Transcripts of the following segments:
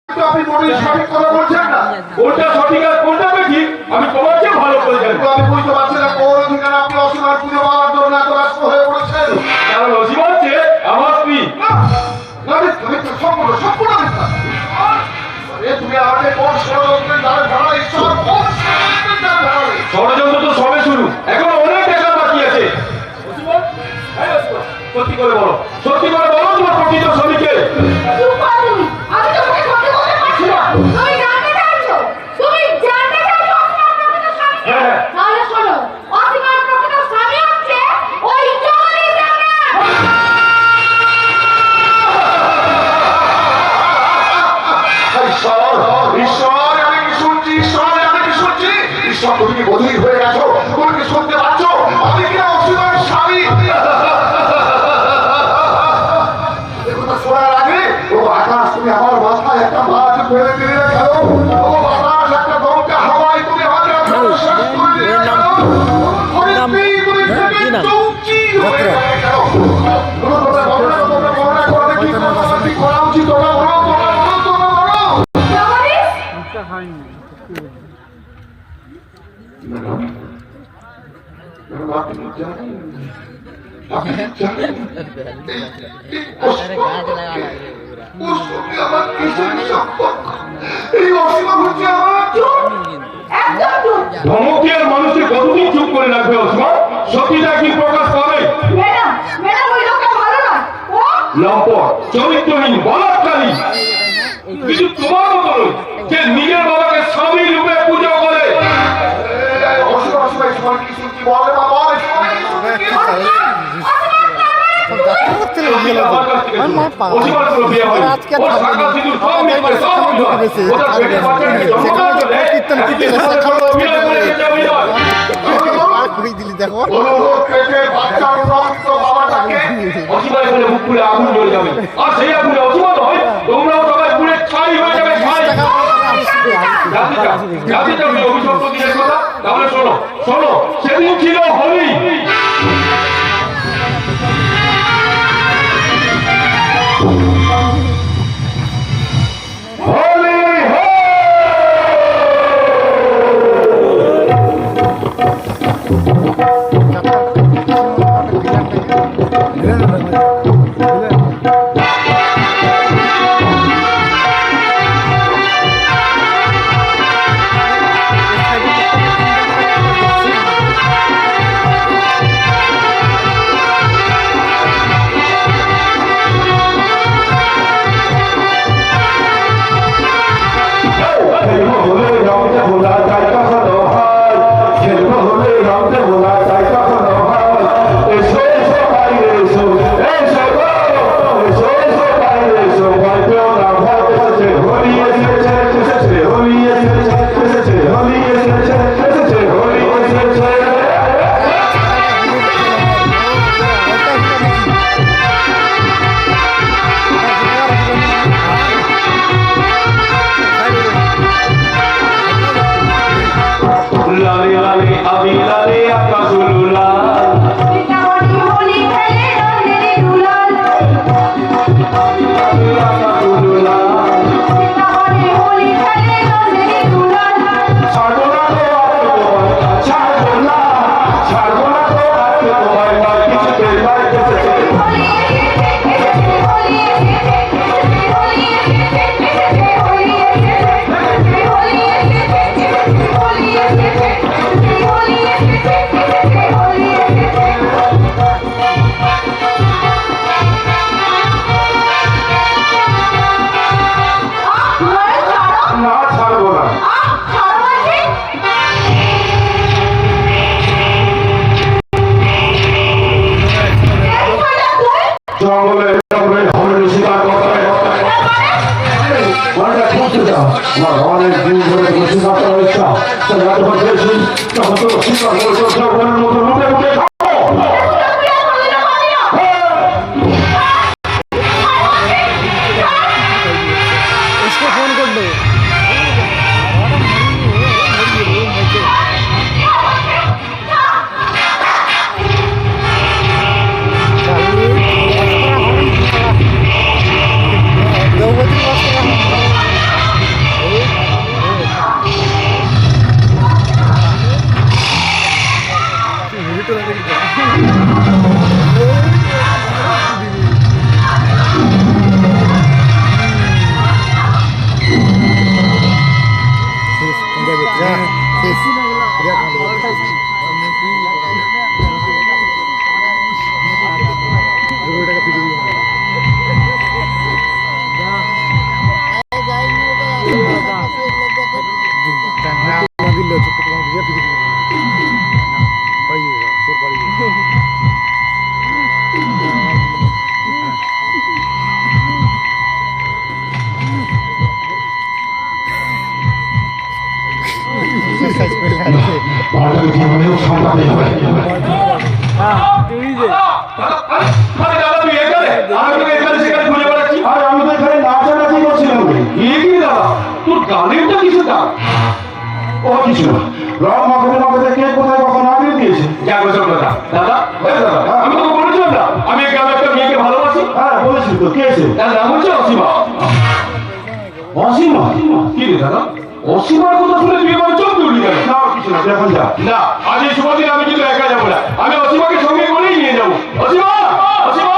আপনি মোটেই সঠিক কথা বলছেন না। কোনটা সঠিক আর কোনটা বেঠিক আমি তোমার চেয়ে ভালো করে জানি। আমি বুঝতে পারছি না কোন অধিকার আপনি অসীমার পুজো পাওয়ার জন্য এত ব্যস্ত হয়ে পড়েছেন। কারণ অসীমা হচ্ছে আমার স্ত্রী। তুমি আমাকে কোন ষড়যন্ত্রের দ্বারা ধরা ঈশ্বর ষড়যন্ত্র তো সবে শুরু, এখন অনেক টাকা বাকি আছে। সত্যি করে বলো, সত্যি করে বলো তোমার প্রকৃত স্বামীকে। তুমি বধির হয়ে গেছো, তুমি কি শুনতে পাচ্ছ? আমি কি অসীমার স্বামী? শোনার আগে ও আকাশ, তুমি আমার মাথায় একটা মাছ ফেলে দিয়ে গেল। ও আকাশ, একটা দমকা হাওয়ায় তুমি আমাকে শেষ করে দিয়ে গেল। করা উচিত ধমকের মানুষকে কতদিন চুপ করে রাখবে অসীমা? সত্যিটা কি প্রকাশ পাবে? লম্পট, চরিত্রহীন, বলাৎকারী। কিছু তোমার মতো নয় যে নিজের বাবাকে স্বামী রূপে পুজো করে। দেখো মুখ পুড়ে আগুন জ্বলে যাবে, আর সেই আগুনে অসীমা নয়, তোমরাও সবাই পুড়ে ছাই হয়ে যাবে। জাতিটা অভিশপ্ত দিনের কথা। তাহলে শোনো শোনো, সেদিন ছিল হোলি। অনেক দিন ধরে বসে থাকার ইচ্ছা, মতো লুটে উঠে ফোন করবে। দ্রৌপদী পাল্টাকে জীবনেও সামলাতে হবে। তুই যে আরে দাদা তুই এখানে আমি তোকে এখানে সেখানে খুঁজে বেড়াচ্ছি আর আমি তো এখানে নাচানাচি করছিলাম রে। কি দাদা তোর গানেরটা কিছু দা ও কিছু না, রং মাখাতে মাখাতে কে কোথায় কখন আগিয়ে দিয়েছে। যা বলছো দাদা দাদা দাদা আমি তোকে বলেছিলাম না আমি এই গ্রামে একটা মেয়েকে ভালোবাসি হ্যাঁ বলেছি তো, কে এসে? তার নাম হচ্ছে অসীমা অসীমা? কি রে দাদা অসীমার কথা শুনে তুই আমার চোখ তুলি গেল না কিছু না, এখন যা। না আজ এই শুভ দিনে আমি কিন্তু একা যাবো না আমি অসীমাকে সঙ্গে করেই নিয়ে যাবো অসীমা অসীমা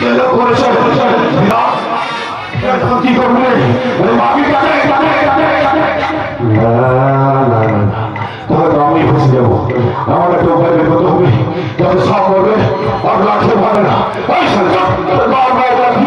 এলো করেছে, না, এখন কি করবে? ওরে বাপি কাটে, কাটে, কাটে, কাটে। না, না, না, না, তাহলে তো আমি ফেঁসে যাবো। আমার একটা উপায় বের করতে হবে, যাতে সব করবে আর রাখতে পারে না। ওই শালা, বারবার রাখি,